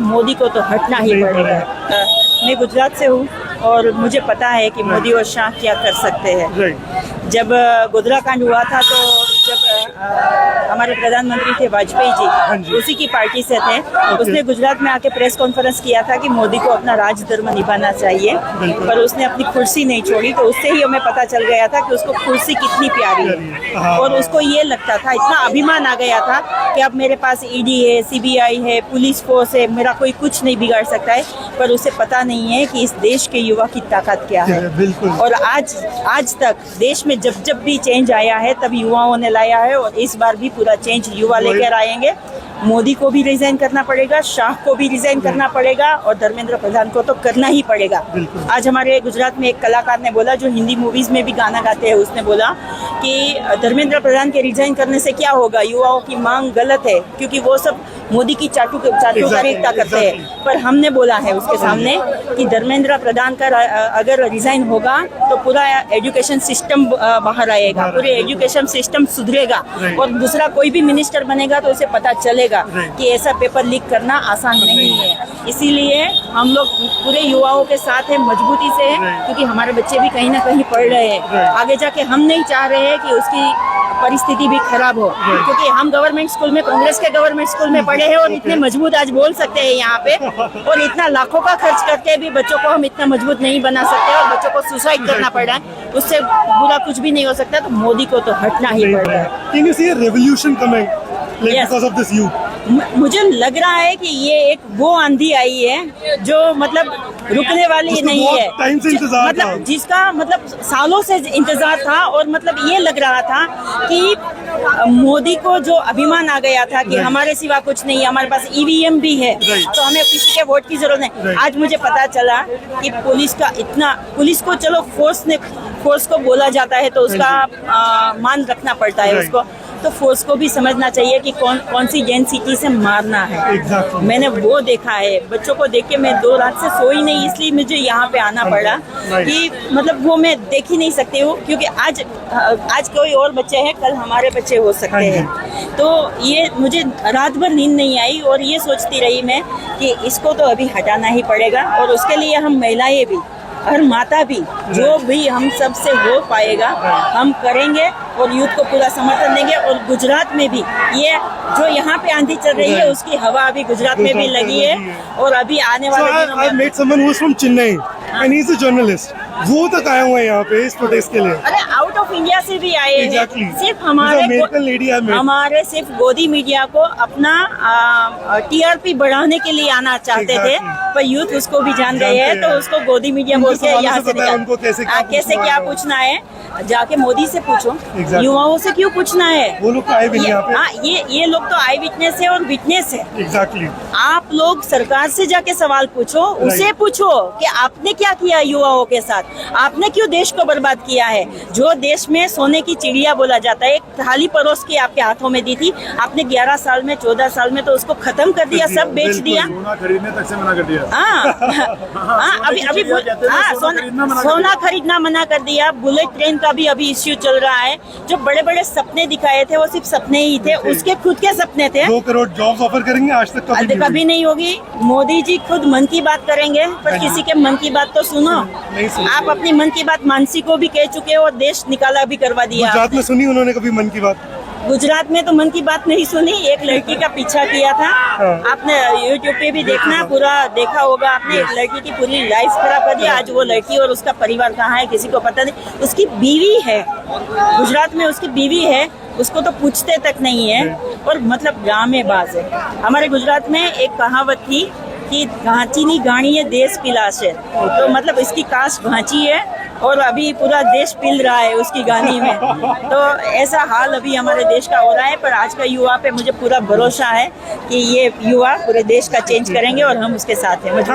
मोदी को तो हटना ही पड़ेगा। मैं गुजरात से हूँ और मुझे पता है कि मोदी और शाह क्या कर सकते हैं। जब गोधरा कांड हुआ था तो जब हमारे प्रधानमंत्री थे वाजपेयी जी, उसी की पार्टी से थे, उसने गुजरात में आके प्रेस कॉन्फ्रेंस किया था कि मोदी को अपना राजधर्म निभाना चाहिए, पर उसने अपनी कुर्सी नहीं छोड़ी। तो उससे ही हमें पता चल गया था कि उसको कुर्सी कितनी प्यारी है और उसको ये लगता था, इतना अभिमान आ गया था कि अब मेरे पास ईडी है, सीबीआई है, पुलिस फोर्स है, मेरा कोई कुछ नहीं बिगाड़ सकता है। पर उसे पता नहीं है कि इस देश के युवा की ताकत क्या है। और आज तक देश में जब भी चेंज आया है तब युवाओं ने लाया है और इस बार भी पूरा चेंज युवा लेकर आएंगे। मोदी को भी रिजाइन करना पड़ेगा, शाह को भी रिजाइन करना पड़ेगा और धर्मेंद्र प्रधान को तो करना ही पड़ेगा। आज हमारे गुजरात में एक कलाकार ने बोला, जो हिंदी मूवीज में भी गाना गाते हैं, उसने बोला कि धर्मेंद्र प्रधान के रिजाइन करने से क्या होगा, युवाओं की मांग गलत है क्योंकि वो सब मोदी की चाटुकारिता करते हैं। पर हमने बोला है उसके सामने कि धर्मेंद्र प्रधान का अगर रिजाइन होगा तो पूरा एजुकेशन सिस्टम बाहर आएगा, पूरे एजुकेशन सिस्टम सुधरेगा और दूसरा कोई भी मिनिस्टर बनेगा तो उसे पता चलेगा कि ऐसा पेपर लीक करना आसान नहीं है। इसीलिए हम लोग पूरे युवाओं के साथ हैं, मजबूती से है, क्योंकि हमारे बच्चे भी कहीं ना कहीं पढ़ रहे हैं। आगे जाके हम नहीं चाह रहे हैं कि उसकी परिस्थिति भी खराब हो, क्योंकि हम गवर्नमेंट स्कूल में, कांग्रेस के गवर्नमेंट स्कूल में पढ़े हैं और इतने मजबूत आज बोल सकते हैं यहाँ पे, और इतना लाखों का खर्च करके भी बच्चों को हम इतना मजबूत नहीं बना सकते और बच्चों को सुसाइड करना पड़ रहा है। उससे बुरा कुछ भी नहीं हो सकता, तो मोदी को तो हटना ही पड़ेगा। Can you see a revolution coming because of this youth? मुझे लग रहा है कि ये एक वो आंधी आई है जो मतलब रुकने वाली नहीं है, टाइम से इंतजार था, मतलब जिसका मतलब सालों से इंतजार था। और मतलब ये लग रहा था कि मोदी को जो अभिमान आ गया था कि हमारे सिवा कुछ नहीं है, हमारे पास ईवीएम भी है तो हमें किसी के वोट की जरूरत नहीं। आज मुझे पता चला कि पुलिस को चलो फोर्स को बोला जाता है तो उसका मान रखना पड़ता है उसको, तो फोर्स को भी समझना चाहिए कि कौन सी जेनसिटी से मारना है। मैंने वो देखा है, बच्चों को देख के मैं 2 रात से सोई नहीं, इसलिए मुझे यहाँ पे आना पड़ा कि मतलब वो मैं देख ही नहीं सकती हूँ, क्योंकि आज कोई और बच्चे हैं, कल हमारे बच्चे हो सकते हैं। तो ये मुझे रात भर नींद नहीं आई और ये सोचती रही मैं कि इसको तो अभी हटाना ही पड़ेगा और उसके लिए हम महिलाएं भी और माता भी, जो भी हम सब से हो पाएगा हम करेंगे और यूथ को पूरा समर्थन देंगे। और गुजरात में भी ये जो यहाँ पे आंधी चल रही है उसकी हवा अभी गुजरात में भी लगी है और अभी आने वाले दिनों में। I met someone who is from Chennai and he is a journalist. वो तक आए हुए हैं यहाँ पे इस प्रोटेस्ट के लिए। अरे आउट ऑफ इंडिया से भी आए हैं। सिर्फ हमारे सिर्फ गोदी मीडिया को अपना टीआरपी बढ़ाने के लिए आना चाहते थे, पर यूथ उसको भी जान गए हैं तो उसको गोदी मीडिया बोल के यहाँ से निकाल। कैसे क्या पूछना है, जाके मोदी से पूछो, युवाओं से क्यों पूछना है? वो लोग आए भी यहाँ पे। हाँ, ये लोग तो आई विटनेस है और विटनेस है। एग्जैक्टली। आप लोग सरकार से जाके सवाल पूछो, उसे पूछो कि आपने क्या किया युवाओं के साथ, आपने क्यों देश को बर्बाद किया है। जो देश में सोने की चिड़िया बोला जाता है, एक थाली परोस के आपके हाथों में दी थी, आपने 11 साल में 14 साल में तो उसको खत्म कर दिया, सब बेच दिया। सोना खरीदने तक से मना कर दिया। अभी सोना खरीदना मना कर दिया। बुलेट ट्रेन का भी अभी इश्यू चल रहा है। जो बड़े बड़े सपने दिखाए थे वो सिर्फ सपने ही थे, उसके खुद के सपने थे। 2 करोड़ जॉब्स ऑफर करेंगे, आज तक कभी नहीं होगी। मोदी जी खुद मन की बात करेंगे, पर किसी के मन की बात तो सुनो। आप अपनी मन की बात मानसी को भी कह चुके हो और देश निकाला भी करवा दिया। गुजरात में सुनी उन्होंने कभी मन की बात? गुजरात में तो मन की बात नहीं सुनी, एक लड़की का पीछा किया था। आपने यूट्यूब पे भी देखना, पूरा देखा होगा आपने। एक लड़की की पूरी लाइफ खराब कर दिया। आज वो लड़की और उसका परिवार कहाँ है किसी को पता नहीं। उसकी बीवी है गुजरात में, उसकी बीवी है, उसको तो पूछते तक नहीं है और मतलब ड्रामेबाज है। हमारे गुजरात में एक कहावत थी कि घांचीनी गाणी है देश पिलाश है, तो मतलब इसकी कास्ट घांची है और अभी पूरा देश पिल रहा है उसकी गानी में। तो ऐसा हाल अभी हमारे देश का हो रहा है, पर आज का युवा पे मुझे पूरा भरोसा है कि ये युवा पूरे देश का चेंज करेंगे और हम उसके साथ हैं।